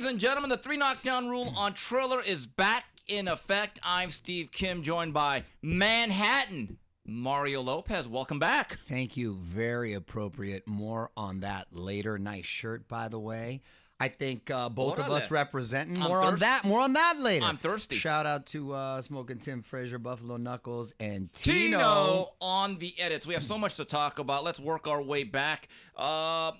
and gentlemen, the 3 knockdown rule on Triller is back in effect. I'm Steve Kim, joined by Manhattan Mario Lopez. Welcome back. Thank you. Very appropriate. More on that later. Nice shirt, by the way. I think both of us representing. More on that later. I'm thirsty. Shout out to Smoking Tim Frazier, Buffalo Knuckles, and Tino on the edits. We have so much to talk about. Let's work our way back.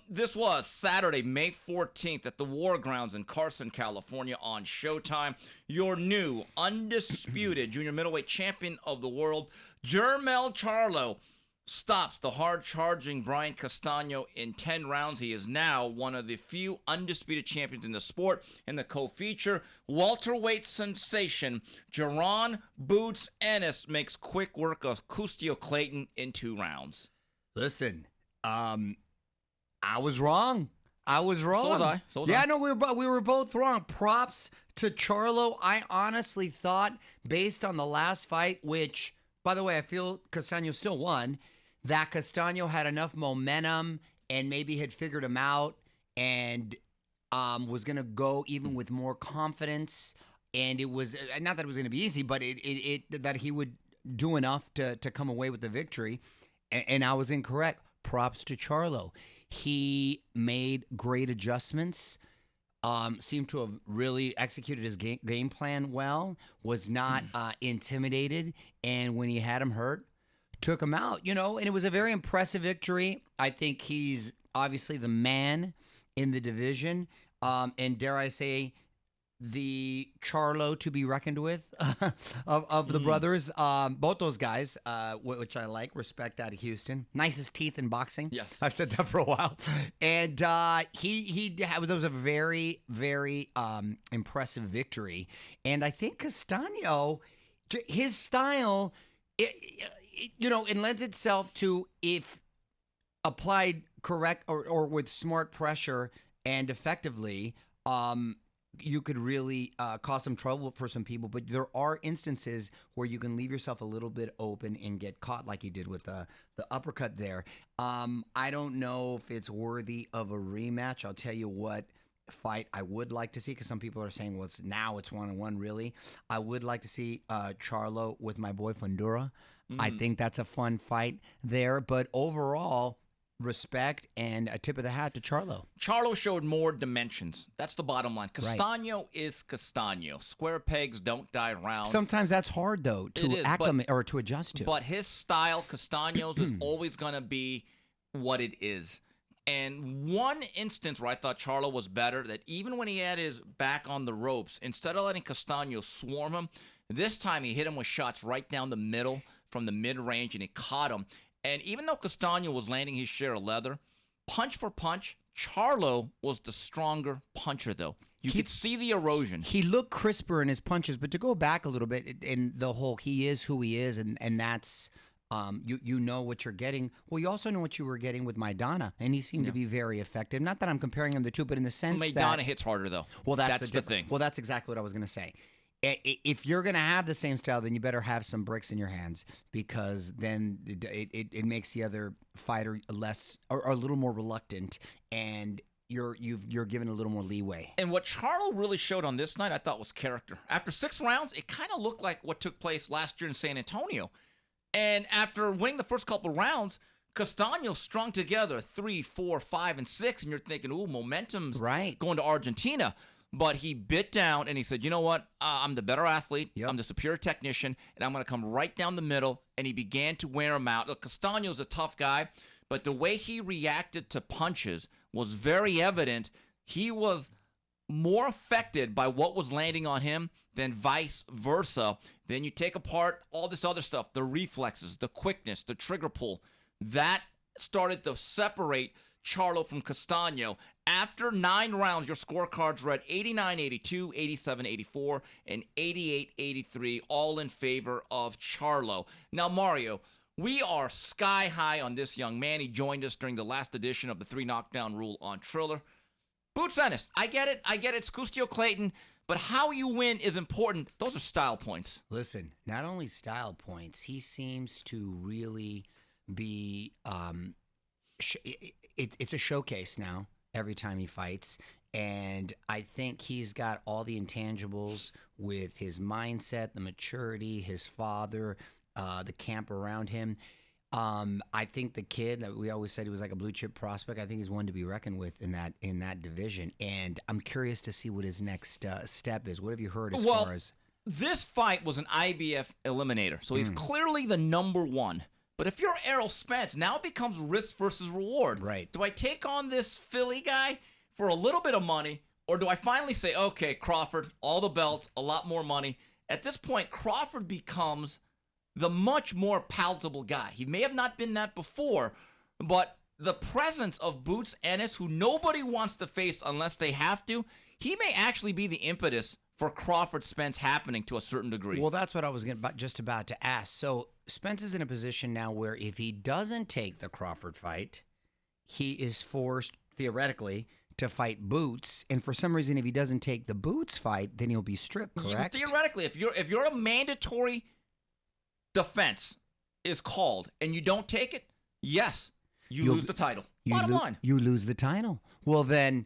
This was Saturday, May 14th at the War Grounds in Carson, California on Showtime. Your new undisputed junior middleweight champion of the world, Jermell Charlo, stops the hard-charging Brian Castaño in 10 rounds. He is now one of the few undisputed champions in the sport. In the co-feature, welterweight sensation Jaron Boots Ennis makes quick work of Custio Clayton in 2 rounds. Listen, I was wrong. So was I. No, we were both wrong. Props to Charlo. I honestly thought, based on the last fight, which, by the way, I feel Castaño still won, that Castaño had enough momentum and maybe had figured him out and was going to go even with more confidence. And it was not that it was going to be easy, but that he would do enough to come away with the victory. And I was incorrect. Props to Charlo. He made great adjustments. Seemed to have really executed his game plan well, was not intimidated, and when he had him hurt, took him out, and it was a very impressive victory. I think he's obviously the man in the division, and dare I say, the Charlo to be reckoned with of the brothers. Both those guys, which I like, respect out of Houston. Nicest teeth in boxing. Yes. I've said that for a while. And that was a very, very impressive victory. And I think Castaño, his style, it lends itself to, if applied correct or with smart pressure and effectively, you could really cause some trouble for some people. But there are instances where you can leave yourself a little bit open and get caught, like he did with the uppercut there. I don't know if it's worthy of a rematch. I'll tell you what fight I would like to see, because some people are saying, well, it's 1-on-1, really. I would like to see Charlo with my boy Fundura. I think that's a fun fight there. But overall, respect and a tip of the hat to Charlo. Charlo showed more dimensions. That's the bottom line. Castaño is Castaño. Square pegs don't die round. Sometimes that's hard, though, to acclimate or to adjust to. But his style, Castaño's, is always going to be what it is. And one instance where I thought Charlo was better, that even when he had his back on the ropes, instead of letting Castaño swarm him, this time he hit him with shots right down the middle from the mid-range, and he caught him. And even though Castaño was landing his share of leather, punch for punch, Charlo was the stronger puncher, though. You could see the erosion. He looked crisper in his punches, but to go back a little bit, in the whole he is who he is, and that's, you know what you're getting. Well, you also know what you were getting with Maidana, and he seemed to be very effective. Not that I'm comparing him to two, but in the sense Maidana hits harder, though. Well, that's the thing. Well, that's exactly what I was going to say. If you're going to have the same style, then you better have some bricks in your hands, because then it makes the other fighter less or a little more reluctant, and you're given a little more leeway. And what Charlo really showed on this night, I thought, was character. After 6 rounds, it kind of looked like what took place last year in San Antonio. And after winning the first couple rounds, Castaño strung together 3, 4, 5, and 6, and you're thinking, ooh, momentum's going to Argentina. But he bit down and he said, you know what? I'm the better athlete. Yep. I'm the superior technician, and I'm going to come right down the middle. And he began to wear him out. Look, Castaño's a tough guy, but the way he reacted to punches was very evident. He was more affected by what was landing on him than vice versa. Then you take apart all this other stuff, the reflexes, the quickness, the trigger pull. That started to separate Charlo from Castaño. After 9 rounds, your scorecards read 89-82, 87-84, and 88-83, all in favor of Charlo. Now, Mario, we are sky high on this young man. He joined us during the last edition of the 3 knockdown rule on Triller. Boots Ennis, I get it. It's Custio Clayton, but how you win is important. Those are style points. Listen, not only style points, he seems to really be it's a showcase now every time he fights, And I think he's got all the intangibles with his mindset, the maturity, his father, the camp around him. I think the kid that we always said he was like a blue chip prospect. I think he's one to be reckoned with in that division. And I'm curious to see what his next step is. What have you heard as far as this fight was an IBF eliminator, so he's clearly the number one. But if you're Errol Spence, now it becomes risk versus reward. Right. Do I take on this Philly guy for a little bit of money, or do I finally say, okay, Crawford, all the belts, a lot more money? At this point, Crawford becomes the much more palatable guy. He may have not been that before, but the presence of Boots Ennis, who nobody wants to face unless they have to, he may actually be the impetus for Crawford Spence happening to a certain degree. Well, that's what I was just about to ask. So Spence is in a position now where if he doesn't take the Crawford fight, he is forced, theoretically, to fight Boots. And for some reason, if he doesn't take the Boots fight, then he'll be stripped, correct? Yeah, theoretically, if you're a mandatory defense is called and you don't take it, yes, you lose the title. Bottom line. You lose the title. Well, then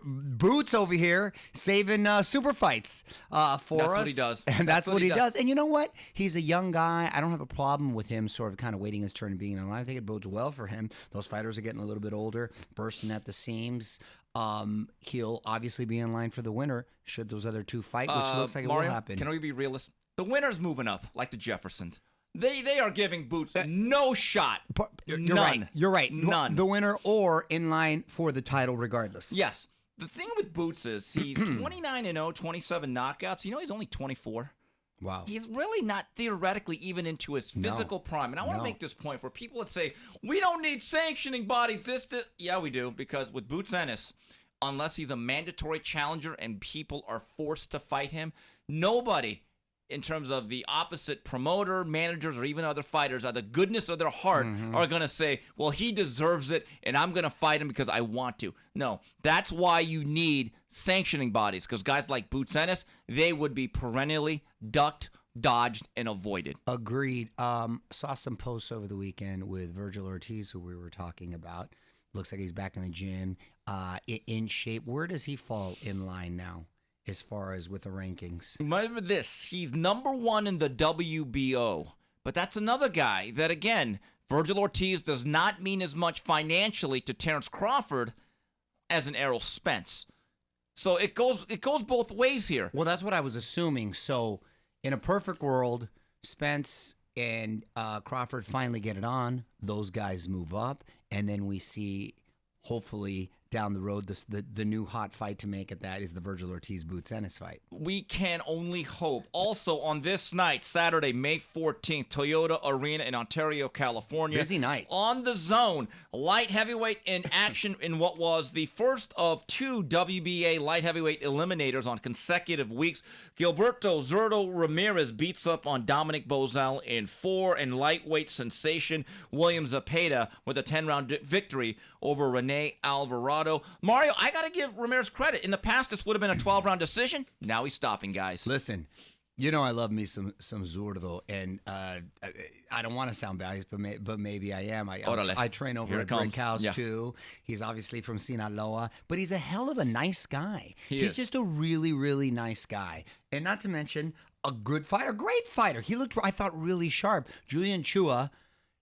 Boots over here saving super fights for us. That's what he does. And that's what he does. And you know what? He's a young guy. I don't have a problem with him sort of kind of waiting his turn and being in line. I think it bodes well for him. Those fighters are getting a little bit older, bursting at the seams. He'll obviously be in line for the winner should those other two fight, which looks like Mario, it will happen. Can we be realistic? The winner's moving up, like the Jeffersons. They are giving Boots no shot. None. You're right. None. The winner or in line for the title regardless. Yes. The thing with Boots is he's 29-0, 27 knockouts. You know he's only 24. Wow. He's really not theoretically even into his physical prime. And I want to make this point for people that say, we don't need sanctioning bodies. This. Yeah, we do. Because with Boots Ennis, unless he's a mandatory challenger and people are forced to fight him, nobody in terms of the opposite promoter, managers, or even other fighters, out of the goodness of their heart, are going to say, well, he deserves it, and I'm going to fight him because I want to. No, that's why you need sanctioning bodies, because guys like Boots Ennis, they would be perennially ducked, dodged, and avoided. Agreed. Saw some posts over the weekend with Virgil Ortiz, who we were talking about. Looks like he's back in the gym, in shape. Where does he fall in line now? As far as with the rankings. Remember this, he's number one in the WBO. But that's another guy that, again, Virgil Ortiz does not mean as much financially to Terrence Crawford as an Errol Spence. So it goes both ways here. Well, that's what I was assuming. So in a perfect world, Spence and Crawford finally get it on. Those guys move up. And then we see, hopefully, down the road, the new hot fight to make at that is the Virgil Ortiz Boots Ennis fight. We can only hope. Also on this night, Saturday, May 14th, Toyota Arena in Ontario, California. Busy night. On the Zone, light heavyweight in action in what was the first of two WBA light heavyweight eliminators on consecutive weeks. Gilberto Zurdo Ramirez beats up on Dominic Bozal in 4, and lightweight sensation William Zepeda with a 10-round victory over Rene Alvarado. Mario, I got to give Ramirez credit. In the past, this would have been a 12-round decision. Now he's stopping, guys. Listen, you know I love me some Zurdo, and I don't want to sound biased, but maybe I am. I train over at Brick House, too. He's obviously from Sinaloa, but he's a hell of a nice guy. He's just a really, really nice guy. And not to mention, a good fighter, great fighter. He looked, I thought, really sharp. Julian Chua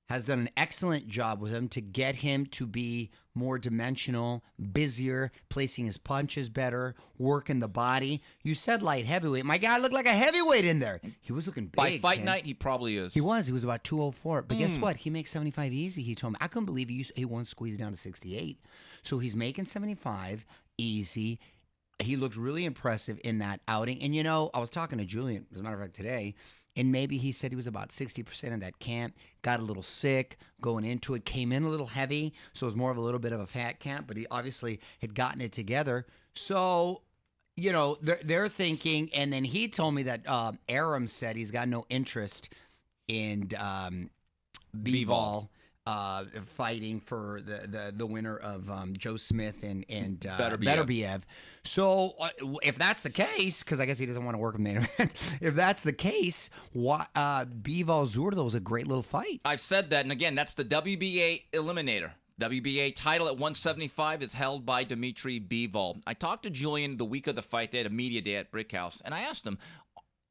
has done an excellent job with him to get him to be more dimensional, busier, placing his punches better, working the body. You said light heavyweight. My guy looked like a heavyweight in there. He was looking big. By fight night, he probably is. He was about 204. But guess what? He makes 75 easy, he told me. I couldn't believe he once squeezed down to 68. So he's making 75 easy. He looked really impressive in that outing. And, you know, I was talking to Julian, as a matter of fact, today, and maybe he said he was about 60% in that camp, got a little sick going into it, came in a little heavy, so it was more of a little bit of a fat camp, but he obviously had gotten it together. So, you know, they're thinking, and then he told me that Aram said he's got no interest in Bivol fighting for the winner of Joe Smith and Beterbiev. So if that's the case, because I guess he doesn't want to work with main event, if that's the case, Bivol Zurdo was a great little fight. I've said that, and again, that's the WBA eliminator. WBA title at 175 is held by Dmitry Bivol. I talked to Julian the week of the fight. They had a media day at Brickhouse, and I asked him,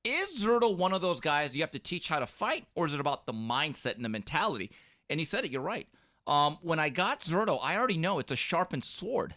is Zurdo one of those guys you have to teach how to fight, or is it about the mindset and the mentality? And he said it, you're right. When I got Zurdo, I already know it's a sharpened sword.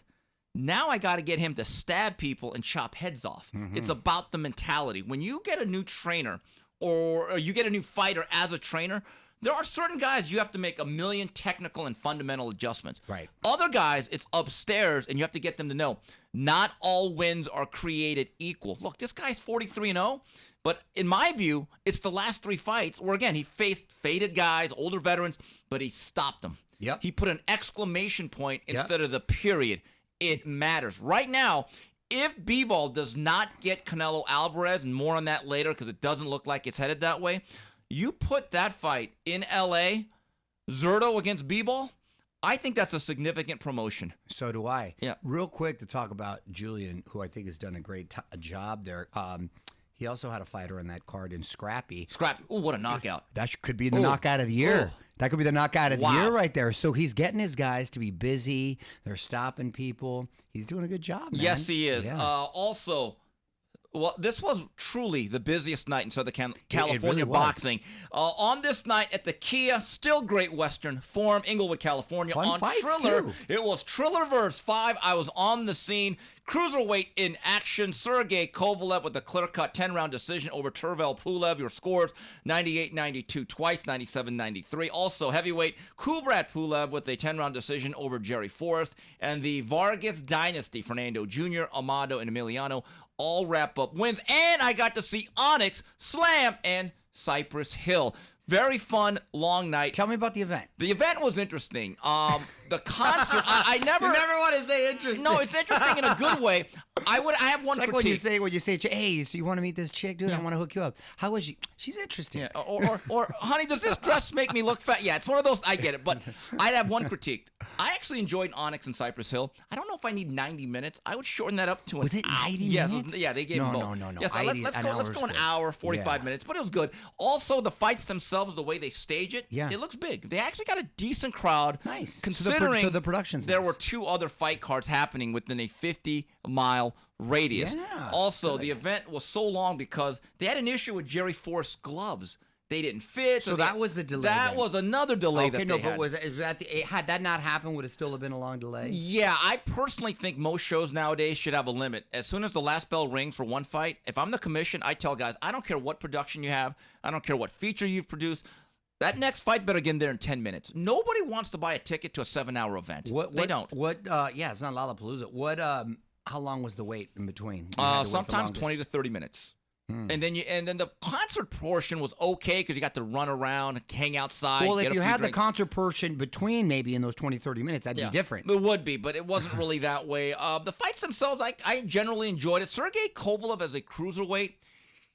Now I got to get him to stab people and chop heads off. It's about the mentality. When you get a new trainer or you get a new fighter as a trainer, there are certain guys you have to make a million technical and fundamental adjustments. Right. Other guys, it's upstairs, and you have to get them to know not all wins are created equal. Look, this guy's 43-0, but in my view, it's the last 3 fights where, again, he faced faded guys, older veterans, but he stopped them. Yep. He put an exclamation point instead of the period. It matters. Right now, if Bivol does not get Canelo Alvarez, and more on that later because it doesn't look like it's headed that way, you put that fight in L.A., Zurdo against Bivol, I think that's a significant promotion. So do I. Yeah. Real quick to talk about Julian, who I think has done a great job there. He also had a fighter on that card in Scrappy. Oh, what a knockout. That could be the knockout of the year. That could be the knockout of the year right there. So he's getting his guys to be busy. They're stopping people. He's doing a good job, man. Yes, he is. Yeah. Also, well, this was truly the busiest night in Southern California really boxing. On this night at the Kia, still Great Western Forum, Inglewood, California. Fun on fights, Triller, too. It was Triller versus 5. I was on the scene. Cruiserweight in action. Sergey Kovalev with a clear-cut 10-round decision over Tervel Pulev. Your scores, 98-92 twice, 97-93. Also, heavyweight Kubrat Pulev with a 10-round decision over Jerry Forrest. And the Vargas dynasty, Fernando Jr., Amado, and Emiliano, all wrap up wins. And I got to see Onyx, Slam, and Cypress Hill. Very fun, long night. Tell me about the event. The event was interesting. The concert, I never... You never want to say interesting. No, it's interesting in a good way. I have one It's like critique. when you say, hey, so you want to meet this chick? Dude, I want to hook you up. How was she? She's interesting. Yeah, or honey, does this dress make me look fat? Yeah, it's one of those, I get it. But I'd have one critique. I actually enjoyed Onyx and Cypress Hill. I don't know if I need 90 minutes. I would shorten that up to an Was it hour. 90 minutes? Yeah, they gave me both. No. Yes, let's go an hour, 45 minutes. But it was good. Also, the fights themselves, the way they stage it, it looks big. They actually got a decent crowd. Nice. Considering so the production's there nice. were 2 other fight cards happening within a 50-mile radius. Yeah, Also, the event was so long because they had an issue with Jerry Forrest's gloves. They didn't fit. So that was the delay. That was another delay that they had. But had that not happened, would it still have been a long delay? Yeah, I personally think most shows nowadays should have a limit. As soon as the last bell rings for one fight, if I'm the commission, I tell guys, I don't care what production you have. I don't care what feature you've produced. That next fight better get in there in 10 minutes. Nobody wants to buy a ticket to a 7-hour event. They don't. Yeah, it's not Lollapalooza. How long was the wait in between? Sometimes 20 to 30 minutes. And then the concert portion was okay because you got to run around, hang outside. Well, if you had the drinks. concert portion between maybe in those 20, 30 minutes, that'd be different. It would be, but it wasn't really that way. The fights themselves, I generally enjoyed it. Sergey Kovalev as a cruiserweight,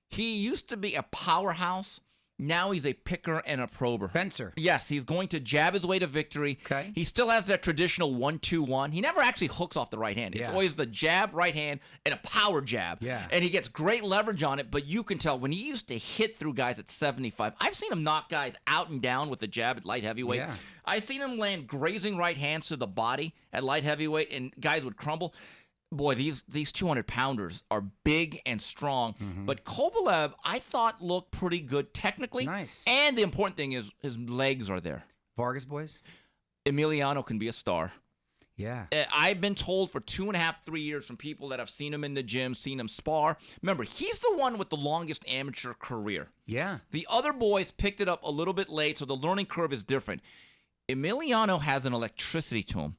he used to be a powerhouse. Now he's a picker and a prober. Fencer. Yes, he's going to jab his way to victory. Okay. He still has that traditional 1-2-1. He never actually hooks off the right hand. It's always the jab, right hand, and a power jab. Yeah. And he gets great leverage on it, but you can tell when he used to hit through guys at 75. I've seen him knock guys out and down with the jab at light heavyweight. Yeah. I've seen him land grazing right hands to the body at light heavyweight, and guys would crumble. Boy, these 200-pounders are big and strong. But Kovalev, I thought, looked pretty good technically. Nice. And the important thing is his legs are there. Vargas boys? Emiliano can be a star. Yeah. I've been told for 2.5, 3 years from people that have seen him in the gym, seen him spar. Remember, he's the one with the longest amateur career. Yeah. The other boys picked it up a little bit late, so the learning curve is different. Emiliano has an electricity to him.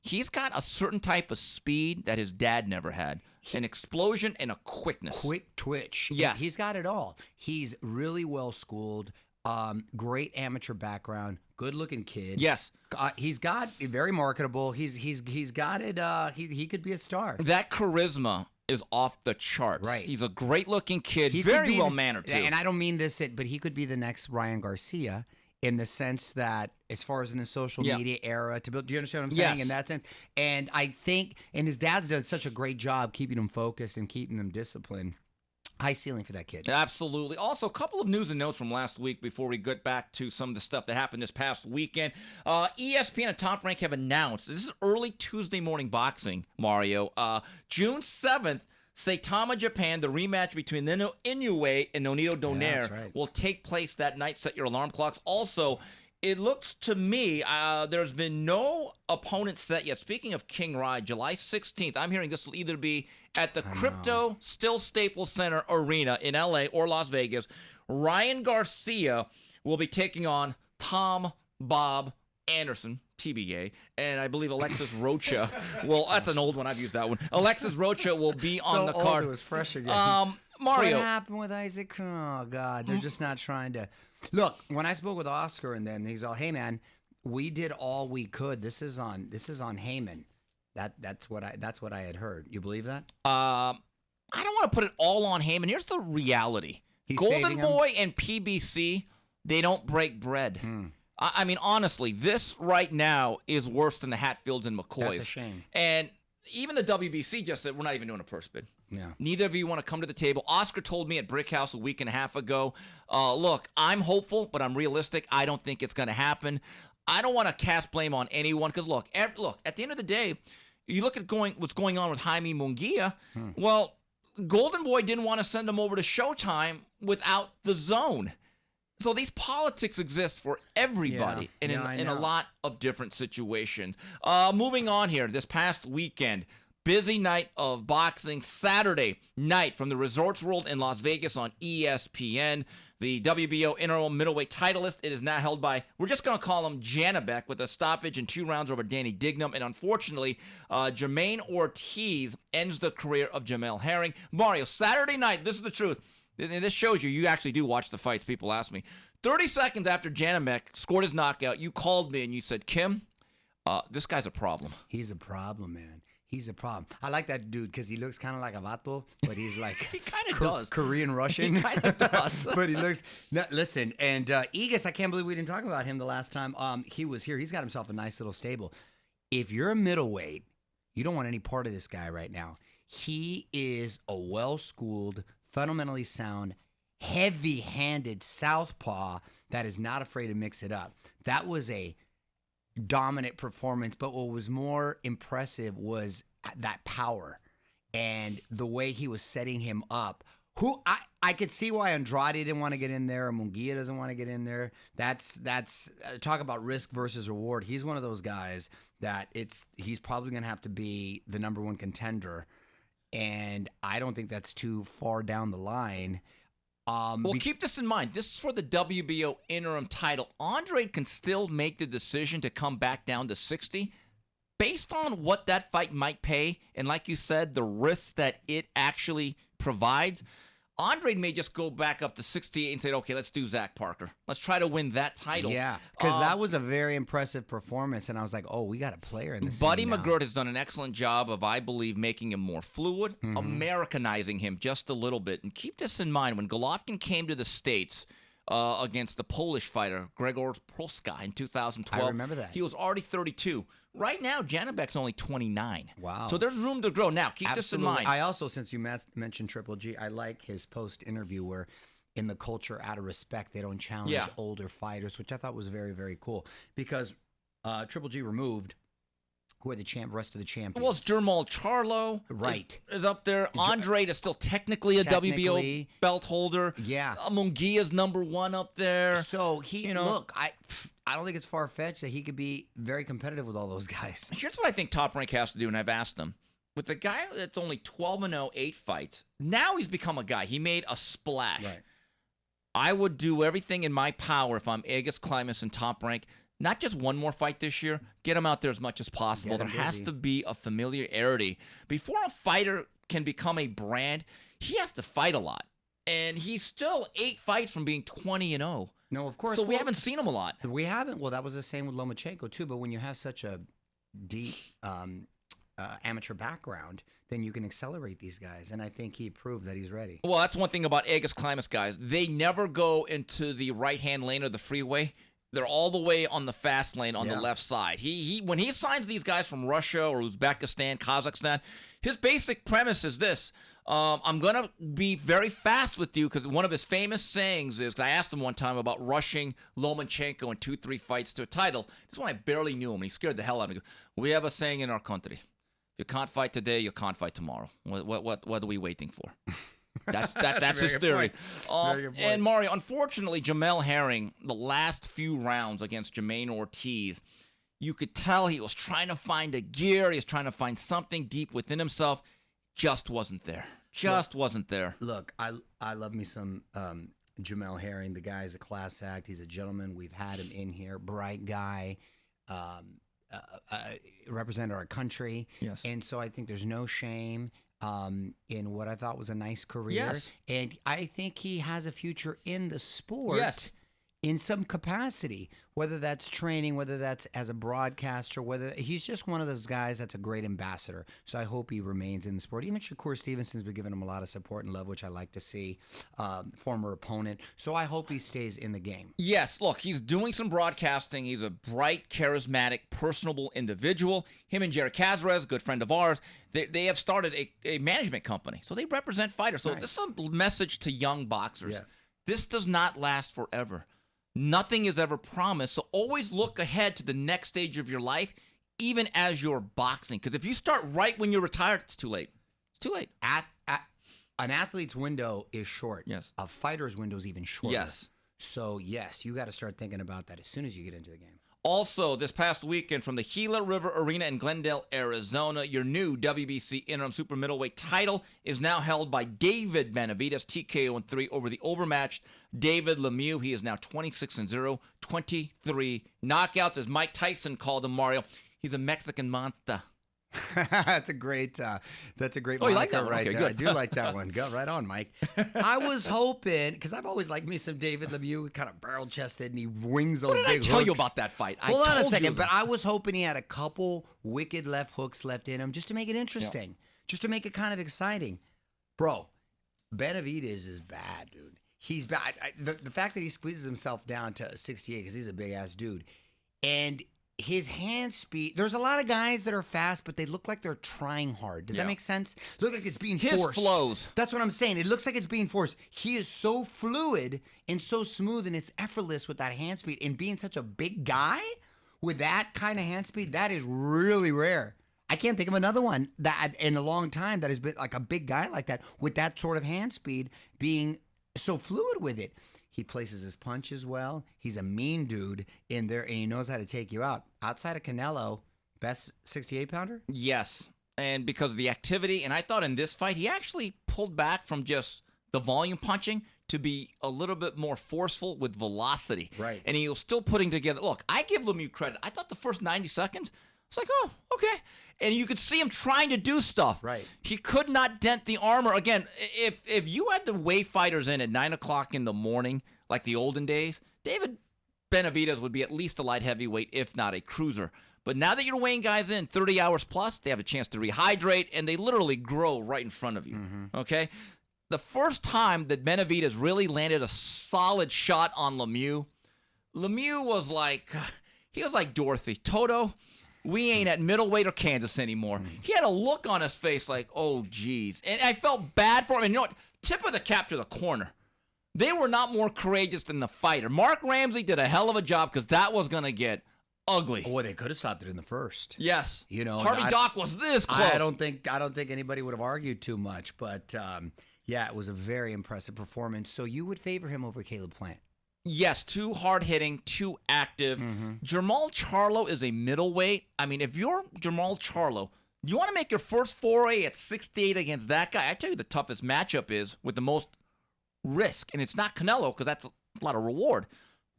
He's got a certain type of speed that his dad never had. An explosion and a quickness. Quick twitch. Yes. He's got it all. He's really well schooled. Great amateur background. Good looking kid. Yes. He's got very marketable. He's got it. He could be a star. That charisma is off the charts. Right. He's a great looking kid. He very well mannered too. And I don't mean this, but he could be the next Ryan Garcia. In the sense that, as far as in the social media era, to build, do you understand what I'm saying? Yes. In that sense, and I think, and his dad's done such a great job keeping him focused and keeping them disciplined. High ceiling for that kid. Absolutely. Also, a couple of news and notes from last week before we get back to some of the stuff that happened this past weekend. ESPN and Top Rank have announced, this is early Tuesday morning boxing, Mario. June 7th, Saitama, Japan, the rematch between Nino Inoue and Nonito Donaire will take place that night. Set your alarm clocks. Also, it looks to me there's been no opponent set yet. Speaking of King Ride, July 16th, I'm hearing this will either be at the Crypto Still Staples Center Arena in LA or Las Vegas. Ryan Garcia will be taking on Tom Bob Anderson, TBA, and I believe Alexis Rocha will, that's an old one, I've used that one. Alexis Rocha will be on the card. It was fresh again. Mario. What happened with Isaac? Oh, God, they're just not trying to. Look, when I spoke with Oscar and then he's all, hey, man, we did all we could. This is on Heyman. That's what I had heard. You believe that? I don't want to put it all on Heyman. Here's the reality. Golden Boy and PBC, they don't break bread. I mean, honestly, this right now is worse than the Hatfields and McCoys. That's a shame. And even the WBC just said, we're not even doing a purse bid. Yeah. Neither of you want to come to the table. Oscar told me at Brick House a week and a half ago, look, I'm hopeful, but I'm realistic. I don't think it's going to happen. I don't want to cast blame on anyone because, look, at the end of the day, you look at what's going on with Jaime Munguia. Well, Golden Boy didn't want to send him over to Showtime without the zone. So these politics exist for everybody in a lot of different situations. Moving on here, this past weekend, busy night of boxing. Saturday night from the Resorts World in Las Vegas on ESPN. The WBO interim middleweight titleist. It is now held by, we're just going to call him Janibek, with a stoppage in 2 rounds over Danny Dignam. And unfortunately, Jermaine Ortiz ends the career of Jamel Herring. Mario, Saturday night, this is the truth. And this shows you actually do watch the fights. People ask me. 30 seconds after Janibek scored his knockout, you called me and you said, Kim, this guy's a problem. He's a problem, man. He's a problem. I like that dude because he looks kind of like a vato, but he's like he kind of does. Korean Russian. He kind of does. But he looks. No, listen, and Egas, I can't believe we didn't talk about him the last time he was here. He's got himself a nice little stable. If you're a middleweight, you don't want any part of this guy right now. He is a well-schooled, fundamentally sound, heavy-handed southpaw that is not afraid to mix it up. That was a dominant performance, but what was more impressive was that power and the way he was setting him up. Who I could see why Andrade didn't want to get in there, or Munguia doesn't want to get in there. That's talk about risk versus reward. He's one of those guys that he's probably going to have to be the number 1 contender, and I don't think that's too far down the line. Well, keep this in mind. This is for the WBO interim title. Andre can still make the decision to come back down to 60 based on what that fight might pay. And like you said, the risks that it actually provides. Andre may just go back up to 68 and say, okay, let's do Zach Parker. Let's try to win that title. Yeah, because that was a very impressive performance, and I was like, oh, we got a player in this. Buddy McGirt has done an excellent job of, I believe, making him more fluid, Americanizing him just a little bit. And keep this in mind, when Golovkin came to the States against the Polish fighter, Gregor Proska, in 2012. I remember that. He was already 32. Right now, Janibek's only 29. Wow. So there's room to grow. Now, keep this in mind. I also, since you mentioned Triple G, I like his post-interview where in the culture, out of respect, they don't challenge older fighters, which I thought was very, very cool. Because Triple G removed who are the rest of the champions. Well, it's Jermall. Charlo is up there. Andre is still technically a WBO belt holder. Yeah. Munguia's number 1 up there. So look, I don't think it's far-fetched that he could be very competitive with all those guys. Here's what I think Top Rank has to do, and I've asked them. With the guy that's only 12-0, 8 fights, now he's become a guy. He made a splash. Right. I would do everything in my power if I'm Agus Klimas and Top Rank. Not just one more fight this year. Get him out there as much as possible. There has to be a familiarity. Before a fighter can become a brand, he has to fight a lot. And he's still 8 fights from being 20-0. No, of course. So we haven't seen him a lot. We haven't. Well, that was the same with Lomachenko, too. But when you have such a deep amateur background, then you can accelerate these guys. And I think he proved that he's ready. Well, that's one thing about Agus Klimas guys. They never go into the right-hand lane of the freeway. They're all the way on the fast lane on the left side. He when he signs these guys from Russia or Uzbekistan, Kazakhstan, his basic premise is this. I'm going to be very fast with you because one of his famous sayings is, I asked him one time about rushing Lomachenko in 2-3 fights to a title. This is when I barely knew him, and he scared the hell out of me. He goes, we have a saying in our country. If you can't fight today, you can't fight tomorrow. What are we waiting for? That's his theory. And Mario, unfortunately, Jermell Herring, the last few rounds against Jermaine Ortiz, you could tell he was trying to find a gear. He was trying to find something deep within himself. Just wasn't there. Wasn't there. Look, I love me some Jermell Herring. The guy's a class act. He's a gentleman. We've had him in here. Bright guy. Represented our country. Yes. And so I think there's no shame in what I thought was a nice career. Yes. And I think he has a future in the sport. Yes. In some capacity, whether that's training, whether that's as a broadcaster, whether he's just one of those guys that's a great ambassador. So I hope he remains in the sport. Even Shakur Stevenson's been giving him a lot of support and love, which I like to see. Former opponent. So I hope he stays in the game. Yes, look, he's doing some broadcasting. He's a bright, charismatic, personable individual. Him and Jerry Cazares, good friend of ours, they have started a management company. So they represent fighters. So this is a message to young boxers. Yeah. This does not last forever. Nothing is ever promised, so always look ahead to the next stage of your life, even as you're boxing. Because if you start right when you're retired, it's too late. It's too late. An athlete's window is short. Yes. A fighter's window is even shorter. Yes. So, yes, you got to start thinking about that as soon as you get into the game. Also, this past weekend from the Gila River Arena in Glendale, Arizona, your new WBC interim super middleweight title is now held by David Benavidez, TKO in 3 over the overmatched David Lemieux. He is now 26-0, 23 knockouts, as Mike Tyson called him, Mario. He's a Mexican monster. That's a great you like that one? Right okay, there. good. I do like that one. Go right on, Mike. I was hoping, because I've always liked me some David Lemieux, kind of barrel-chested, and he wings those big hooks. What did I tell you about that fight? Hold on a second, but I was hoping he had a couple wicked left hooks left in him just to make it interesting, just to make it kind of exciting. Bro, Benavidez is bad, dude. He's bad. The fact that he squeezes himself down to 68, because he's a big-ass dude, and his hand speed, there's a lot of guys that are fast, but they look like they're trying hard. Does that make sense? Look like it's being forced. His flows. That's what I'm saying. It looks like it's being forced. He is so fluid and so smooth, and it's effortless with that hand speed. And being such a big guy with that kind of hand speed, that is really rare. I can't think of another one that in a long time that has been like a big guy like that with that sort of hand speed, being so fluid with it. He places his punches well. He's a mean dude in there, and he knows how to take you out. Outside of Canelo, best 68-pounder? Yes, and because of the activity. And I thought in this fight, he actually pulled back from just the volume punching to be a little bit more forceful with velocity. Right. And he was still putting together. Look, I give Lemieux credit. I thought the first 90 seconds, it's like, oh, okay. And you could see him trying to do stuff. Right. He could not dent the armor. Again, if you had to weigh fighters in at 9 o'clock in the morning, like the olden days, David Benavidez would be at least a light heavyweight, if not a cruiser. But now that you're weighing guys in 30 hours plus, they have a chance to rehydrate, and they literally grow right in front of you. Okay? The first time that Benavidez really landed a solid shot on Lemieux was like, he was like Dorothy. Toto, we ain't at middleweight or Kansas anymore. He had a look on his face like, oh, geez. And I felt bad for him. And you know what? Tip of the cap to the corner. They were not more courageous than the fighter. Mark Ramsey did a hell of a job because that was going to get ugly. Boy, they could have stopped it in the first. Yes. You know, Harvey Dock was this close. I don't think anybody would have argued too much, but yeah, it was a very impressive performance. So you would favor him over Caleb Plant? Yes, too hard-hitting, too active. Jermall Charlo is a middleweight. I mean, if you're Jermall Charlo, you want to make your first foray at 68 against that guy? I tell you the toughest matchup is with the most risk, and it's not Canelo because that's a lot of reward.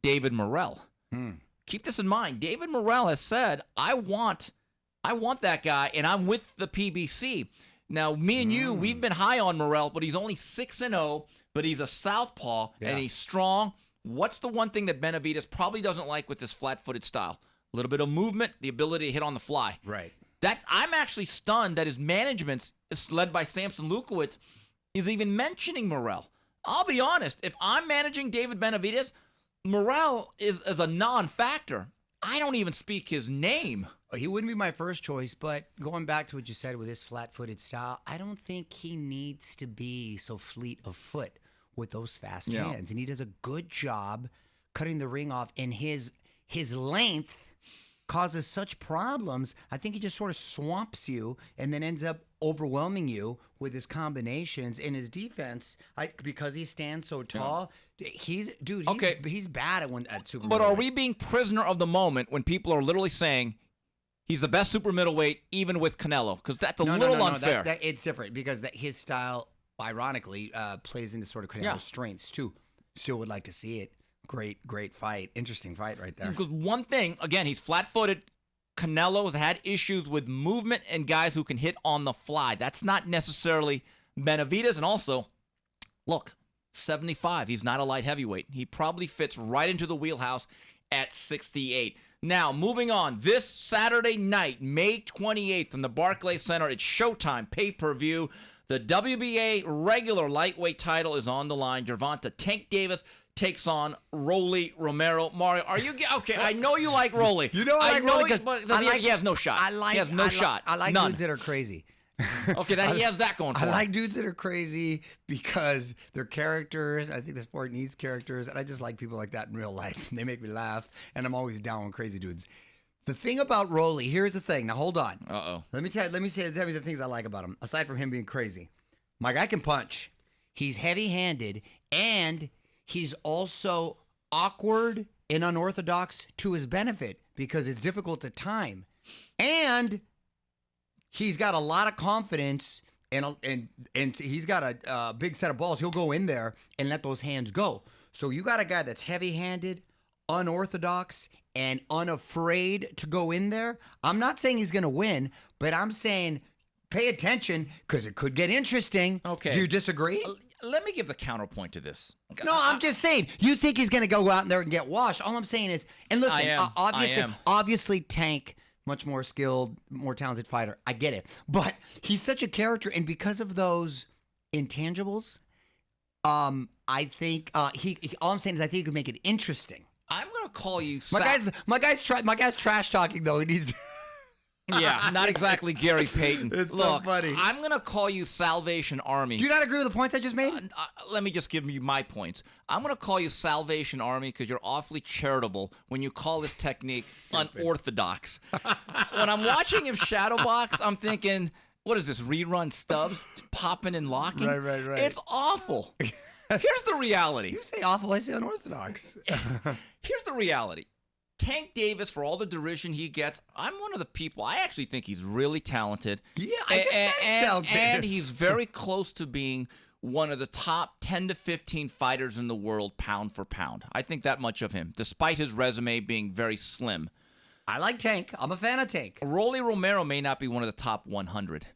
David Morrell. Keep this in mind. David Morrell has said, I want that guy, and I'm with the PBC. Now, me and you, we've been high on Morrell, but he's only 6-0, but he's a southpaw, and he's strong. What's the one thing that Benavidez probably doesn't like with this flat-footed style? A little bit of movement, the ability to hit on the fly. Right. I'm actually stunned that his management, led by Samson Lukowicz, is even mentioning Morrell. I'll be honest. If I'm managing David Benavidez, Morrell is a non-factor. I don't even speak his name. He wouldn't be my first choice, but going back to what you said with his flat-footed style, I don't think he needs to be so fleet of foot with those fast hands. And he does a good job cutting the ring off, and his length causes such problems. I think he just sort of swamps you and then ends up overwhelming you with his combinations. In his defense, because he stands so tall, he's bad at super But middleweight. are we being prisoner of the moment when people are literally saying he's the best super middleweight, even with Canelo? Because that's a little unfair. It's different because his style, ironically, plays into sort of Canelo's strengths too. Still would like to see it. Great fight. Interesting fight right there. Because one thing, again, he's flat-footed. Canelo has had issues with movement and guys who can hit on the fly. That's not necessarily Benavidez. And also, look, 75. He's not a light heavyweight. He probably fits right into the wheelhouse at 68. Now, moving on. This Saturday night, May 28th, from the Barclays Center, it's Showtime pay-per-view. The WBA regular lightweight title is on the line. Gervonta Tank Davis takes on Rollies Romero. Mario, are you okay? I know you like Rolly. You know I like Rolly because he has no shot. He has no shot. I like None. dudes that are crazy. Okay, he has that going for him. I like dudes that are crazy because they're characters. I think the sport needs characters, and I just like people like that in real life. They make me laugh, and I'm always down with crazy dudes. The thing about Rolly, here's the thing. Now hold on. Let me tell you the things I like about him. Aside from him being crazy, my guy can punch. He's heavy-handed, and he's also awkward and unorthodox to his benefit because it's difficult to time. And he's got a lot of confidence, and he's got a big set of balls. He'll go in there and let those hands go. So you got a guy that's heavy-handed, unorthodox, and unafraid to go in there. I'm not saying he's going to win, but I'm saying pay attention because it could get interesting. Okay. Do you disagree? Let me give the counterpoint to this. No, I'm just saying. You think he's going to go out in there and get washed. All I'm saying is, and listen, obviously Tank, much more skilled, more talented fighter. I get it. But he's such a character, and because of those intangibles, I think all I'm saying is I think he could make it interesting. I'm going to call you... My guy's trash talking, though, and he's... Yeah, not exactly Gary Payton. It's so funny. I'm going to call you Salvation Army. Do you not agree with the points I just made? Let me just give you my points. I'm going to call you Salvation Army because you're awfully charitable when you call this technique unorthodox. When I'm watching him shadow box, I'm thinking, what is this, rerun Stubbs? Popping and locking? Right. It's awful. Here's the reality. You say awful, I say unorthodox. Here's the reality. Tank Davis, for all the derision he gets, I'm one of the people, I actually think he's really talented. Yeah, I just said he's talented. And he's very close to being one of the top 10 to 15 fighters in the world, pound for pound. I think that much of him, despite his resume being very slim. I like Tank. I'm a fan of Tank. Rollies Romero may not be one of the top 100.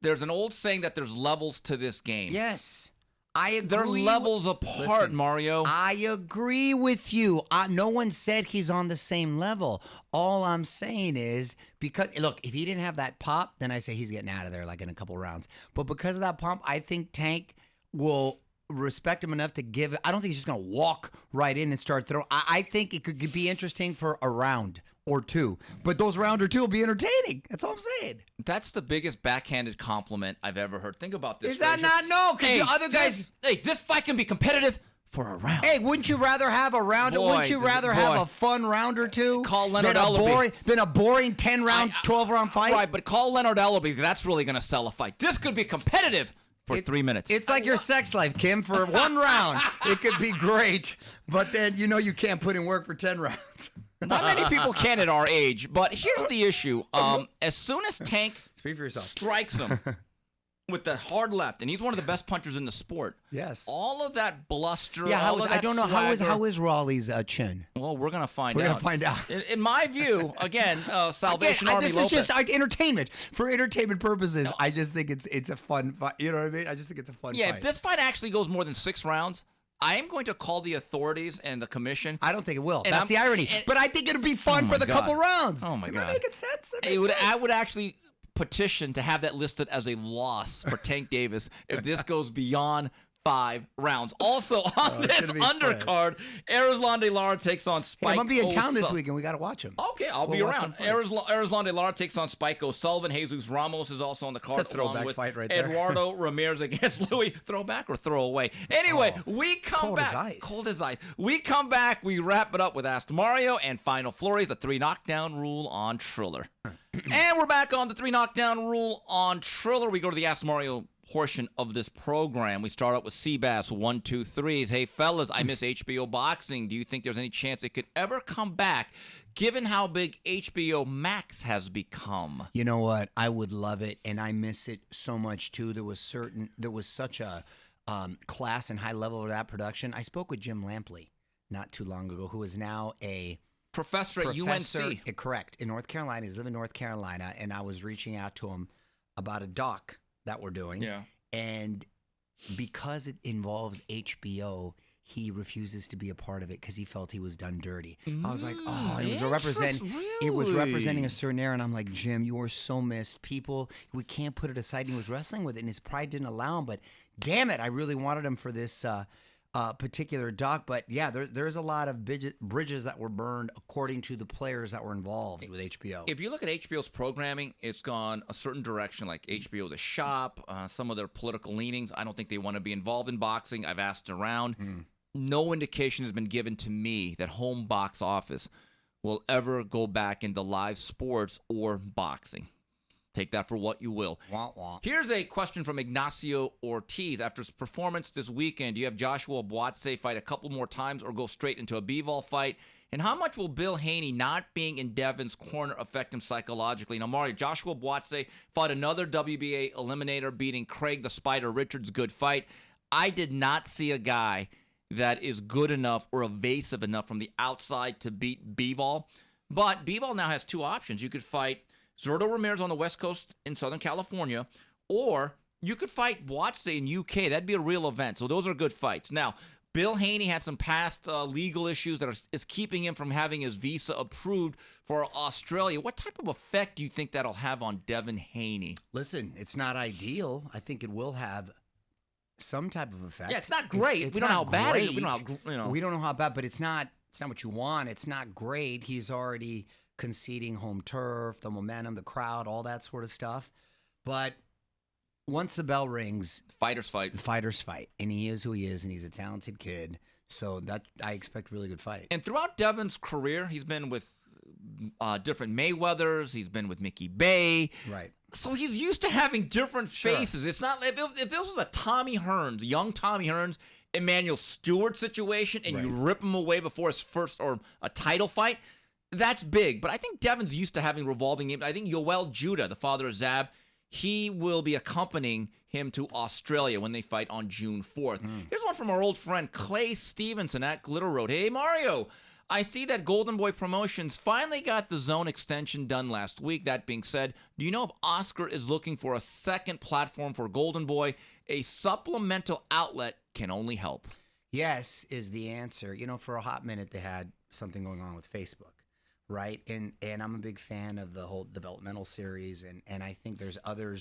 There's an old saying that there's levels to this game. Yes. I agree. They're levels apart, Mario. I agree with you. No one said he's on the same level. All I'm saying is because, look, if he didn't have that pop, then I say he's getting out of there like in a couple rounds. But because of that pump, I think Tank will respect him enough to give it. I don't think he's just going to walk right in and start throwing. I think it could be interesting for a round or two. But those round or two will be entertaining. That's all I'm saying. That's the biggest backhanded compliment I've ever heard. Think about this. Is that not? No, because the other guys... this fight can be competitive for a round. Hey, wouldn't you rather have a round? Wouldn't you rather have a fun round or two call Leonard Ellaby than a boring 10-round, 12-round fight? Right, but call Leonard Ellaby. That's really going to sell a fight. This could be competitive for 3 minutes. It's like your sex life, Kim. For one round, it could be great, but then you know you can't put in work for 10 rounds. Not many people can at our age, but here's the issue. As soon as Tank Speak for yourself. strikes him with the hard left, and he's one of the best punchers in the sport. Yes. All of that bluster, yeah, all of that I don't know, swagger, how is Raleigh's chin? Well, we're going to find out. We're going to find out. In my view, again, Salvation Army this Lopez. is just entertainment. For entertainment purposes, I just think it's a fun fight. You know what I mean? I just think it's a fun fight. Yeah, if this fight actually goes more than 6 rounds, I am going to call the authorities and the commission. I don't think it will. That's the irony. But I think it'll be fun for the couple rounds. Oh, my God. Am I making sense? I would actually petition to have that listed as a loss for Tank Davis if this goes beyond 5 rounds. Also on this undercard, Erislandy Lara takes on Spike. I'm gonna be in town this weekend. We got to watch him. Okay, I'll be around. Erislandy Lara takes on Spike O'Sullivan. Jesus Ramos is also on the card. It's a throwback fight right there. Eduardo Ramirez against Louis. Throwback or throw away? Anyway, we come back. Cold as ice. We come back. We wrap it up with Ask Mario and Final Flurries, the 3 knockdown rule on Triller. And we're back on the 3 knockdown rule on Triller. We go to the Ask Mario portion of this program. We start out with Seabass 123. Hey fellas, I miss HBO boxing. Do you think there's any chance it could ever come back, given how big HBO Max has become? You know what? I would love it, and I miss it so much too. There was such a class and high level of that production. I spoke with Jim Lampley not too long ago, who is now a professor at UNC. Correct, in North Carolina. He's living in North Carolina, and I was reaching out to him about a doc that we're doing. Yeah. And because it involves HBO, he refuses to be a part of it because he felt he was done dirty. I was like, oh, it was representing a certain era, and I'm like, Jim, you are so missed. People, we can't put it aside. And he was wrestling with it, and his pride didn't allow him. But damn it, I really wanted him for this particular doc. But yeah, there's a lot of bridges that were burned according to the players that were involved with HBO. If you look at HBO's programming, it's gone a certain direction, like HBO The Shop, some of their political leanings. I don't think they want to be involved in boxing. I've asked around. No indication has been given to me that home box office will ever go back into live sports or boxing. Take that for what you will. Wah, wah. Here's a question from Ignacio Ortiz. After his performance this weekend, do you have Joshua Buatsi fight a couple more times or go straight into a Bivol fight? And how much will Bill Haney not being in Devin's corner affect him psychologically? Now, Mario, Joshua Buatsi fought another WBA eliminator, beating Craig the Spider Richards. Good fight. I did not see a guy that is good enough or evasive enough from the outside to beat Bivol. But Bivol now has 2 options. You could fight Zurdo Ramirez on the West Coast in Southern California, or you could fight Buatsi in UK. That'd be a real event. So those are good fights. Now, Bill Haney had some past legal issues that is keeping him from having his visa approved for Australia. What type of effect do you think that'll have on Devin Haney? Listen, it's not ideal. I think it will have some type of effect. Yeah, it's not great. We don't know how bad it is. We don't know how bad, but it's not what you want. It's not great. He's already conceding home turf, the momentum, the crowd, all that sort of stuff. But once the bell rings, fighters fight. And he is who he is, and he's a talented kid. So that I expect a really good fight. And throughout Devin's career, he's been with different Mayweathers. He's been with Mickey Bay. Right. So he's used to having different faces. It's not if this was a Tommy Hearns, young Tommy Hearns, Emmanuel Stewart situation, and you rip him away before his first or a title fight, that's big. But I think Devin's used to having revolving games. I think Yoel Judah, the father of Zab, he will be accompanying him to Australia when they fight on June 4th. Here's one from our old friend Clay Stevenson at Glitter Road. Hey, Mario, I see that Golden Boy Promotions finally got the zone extension done last week. That being said, do you know if Oscar is looking for a second platform for Golden Boy? A supplemental outlet can only help. Yes is the answer. You know, for a hot minute, they had something going on with Facebook. Right, and I'm a big fan of the whole developmental series, and I think there's other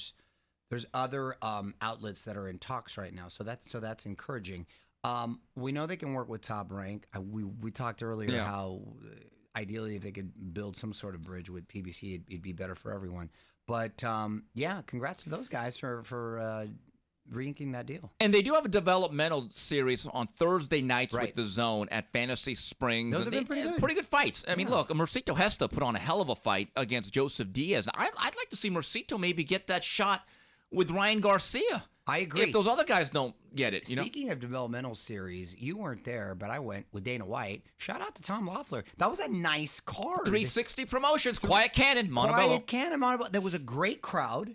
outlets that are in talks right now. So that's encouraging. We know they can work with Top Rank. We talked earlier how ideally if they could build some sort of bridge with PBC, it'd be better for everyone. But congrats to those guys for re-inking that deal. And they do have a developmental series on Thursday nights with the Zone at Fantasy Springs. Those have been pretty good. Pretty good fights. I mean, look, Mercito Hesta put on a hell of a fight against Joseph Diaz. I'd like to see Mercito maybe get that shot with Ryan Garcia. I agree. If those other guys don't get it. Speaking of developmental series, you weren't there, but I went with Dana White. Shout out to Tom Loeffler. That was a nice card. 360 Promotions. Quiet Cannon, Montebello. Quiet Cannon, Montebello. There was a great crowd.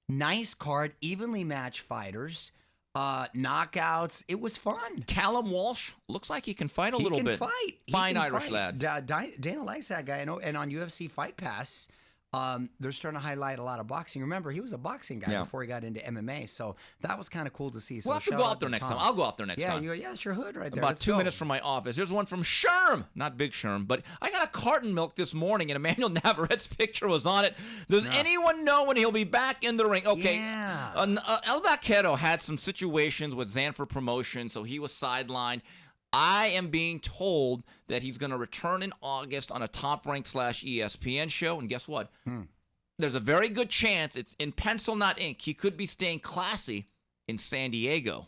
Nice card, evenly matched fighters, knockouts. It was fun. Callum Walsh looks like he can fight a little bit. He can fight. Fine Irish lad. Dana likes that guy. And on UFC Fight Pass, they're starting to highlight a lot of boxing. Remember, he was a boxing guy before he got into MMA, so that was kind of cool to see. So we'll have to go out there next time. I'll go out there next time. Yeah, it's your hood right there. About 2 minutes from my office. Here's one from Sherm. Not Big Sherm, but I got a carton milk this morning, and Emmanuel Navarrete's picture was on it. Does anyone know when he'll be back in the ring? Okay. Yeah. El Vaquero had some situations with Zanfer Promotion, so he was sidelined. I am being told that he's going to return in August on a Top Rank / ESPN show. And guess what? There's a very good chance, it's in pencil, not ink, he could be staying classy in San Diego.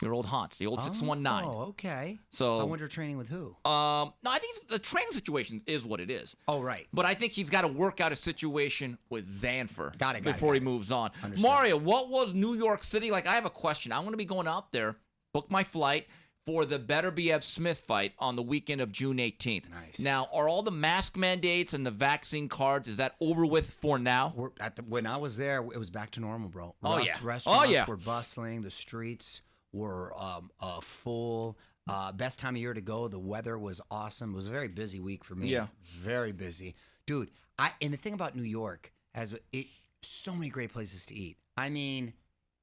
Your old haunts, the old 619. Oh, okay. So, I wonder training with who? No, I think the training situation is what it is. Oh, right. But I think he's got to work out a situation with Zanfer before he moves on. Understood. Mario, what was New York City like? I have a question. I'm going to be going out there, book my flight for the Beterbiev Smith fight on the weekend of June 18th. Nice. Now, are all the mask mandates and the vaccine cards, is that over with for now? When I was there, it was back to normal, bro. Restaurants were bustling. The streets were full. Best time of year to go. The weather was awesome. It was a very busy week for me. Yeah. Very busy. Dude, and the thing about New York, so many great places to eat. I mean,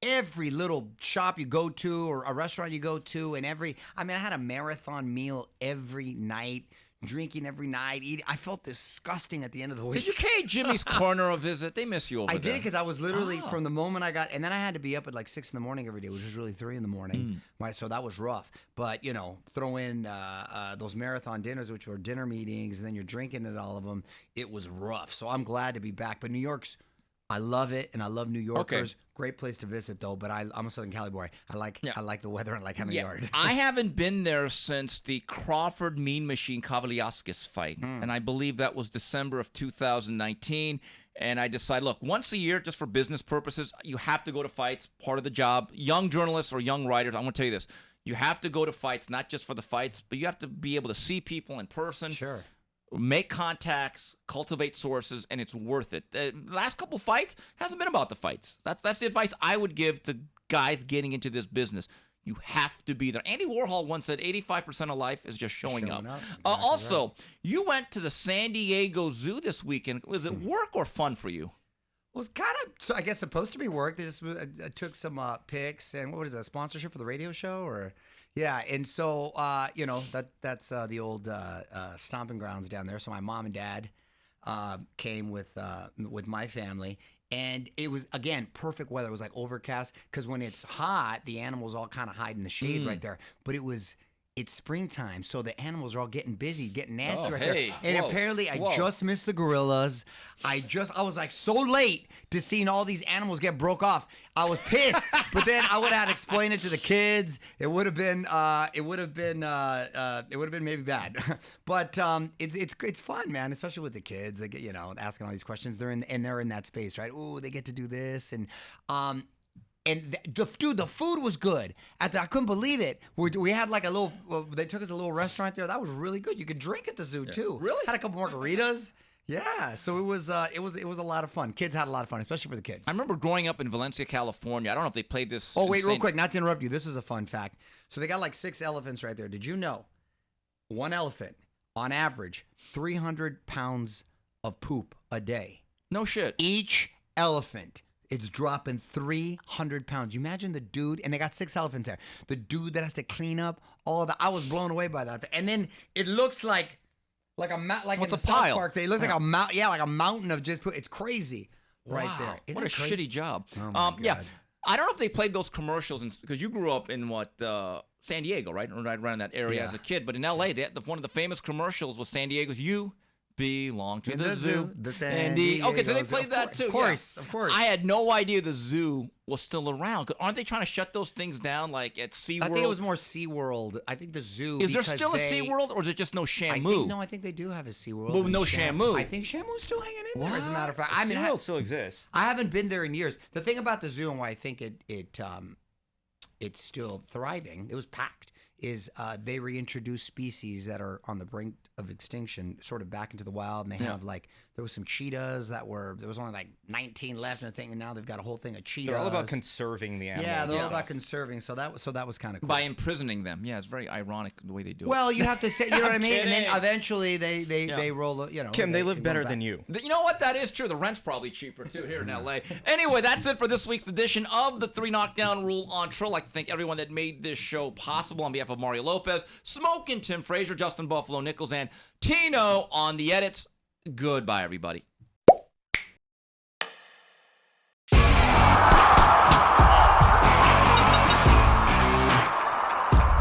every little shop you go to or a restaurant you go to, and I had a marathon meal every night, drinking every night, eating. I felt disgusting at the end of the week. Did you pay Jimmy's Corner a visit? They miss you over there. I did, because I was literally, from the moment I got, and then I had to be up at like 6 in the morning every day, which was really 3 in the morning. So that was rough. But, throw in those marathon dinners, which were dinner meetings, and then you're drinking at all of them. It was rough. So I'm glad to be back. But New York's, I love it, and I love New Yorkers. Okay. Great place to visit, though. But I'm a Southern Cali boy. I like the weather and I like having a yard. I haven't been there since the Crawford Mean Machine Kavaliauskas fight, and I believe that was December of 2019. And I decided, look, once a year, just for business purposes, you have to go to fights. Part of the job. Young journalists or young writers, I want to tell you this: you have to go to fights, not just for the fights, but you have to be able to see people in person. Sure. Make contacts, cultivate sources, and it's worth it. The last couple fights hasn't been about the fights. That's the advice I would give to guys getting into this business. You have to be there. Andy Warhol once said 85% of life is just showing up. Exactly Also, right. You went to the San Diego Zoo this weekend. Was it work or fun for you? It was kind of, I guess, supposed to be work. They just took some pics and what is that, sponsorship for the radio show or... Yeah, and so that's the old stomping grounds down there. So my mom and dad came with my family, and it was, again, perfect weather. It was like overcast, because when it's hot, the animals all kind of hide in the shade right there. But it's springtime, so the animals are all getting busy, getting nasty there. And apparently, I just missed the gorillas. I was like so late to seeing all these animals get broke off. I was pissed, but then I would have had to explain it to the kids. It would have been maybe bad, but it's fun, man, especially with the kids. They get, asking all these questions. They're in that space, right? Oh, they get to do this and. And the food was good. I couldn't believe it. We had like a little. They took us a little restaurant there. That was really good. You could drink at the zoo too. Really? Had a couple margaritas. Yeah. So it was a lot of fun. Kids had a lot of fun, especially for the kids. I remember growing up in Valencia, California. I don't know if they played this. Oh wait, real quick, not to interrupt you. This is a fun fact. So they got like 6 elephants right there. Did you know? One elephant, on average, 300 pounds of poop a day. No shit. Each elephant. It's dropping 300 pounds. You imagine the dude, and they got 6 elephants there. The dude that has to clean up all that. I was blown away by that. And then it looks like a mountain, like in the South Park. It looks like a mountain. Yeah, like a mountain of just poop. It's crazy, right there. Isn't what a crazy? shitty job. Oh my God. Yeah, I don't know if they played those commercials because you grew up in San Diego, right? Right around that area as a kid. But in L.A., one of the famous commercials was San Diego's "You Belong to the Zoo." The San Diego. Okay, so they played that too. Of course. I had no idea the zoo was still around. Aren't they trying to shut those things down, like at SeaWorld? I think it was more SeaWorld. I think the zoo. Is there still a SeaWorld, or is it just no Shamu? I think they do have a SeaWorld. But no Shamu. I think Shamu's still hanging in there. As a matter of fact, SeaWorld still exists. I haven't been there in years. The thing about the zoo and why I think it's still thriving. It was packed. is they reintroduce species that are on the brink of extinction sort of back into the wild, and they have like, there was some cheetahs there was only like 19 left and thing, and now they've got a whole thing of cheetahs. They're all about conserving the animals. Yeah, they're all about conserving. So that was kind of cool. By imprisoning them. Yeah, it's very ironic the way they do it. Well, you have to say, you know what I mean? And then eventually they roll, you know. Kim, they live better than you. You know what? That is true. The rent's probably cheaper too here in LA. Anyway, that's it for this week's edition of the 3 Knockdown Rule on Trill. I'd like to thank everyone that made this show possible on behalf of Mario Lopez, Smoke and Tim Frazier, Justin Buffalo Nichols, and Tino on the edits. Goodbye, everybody.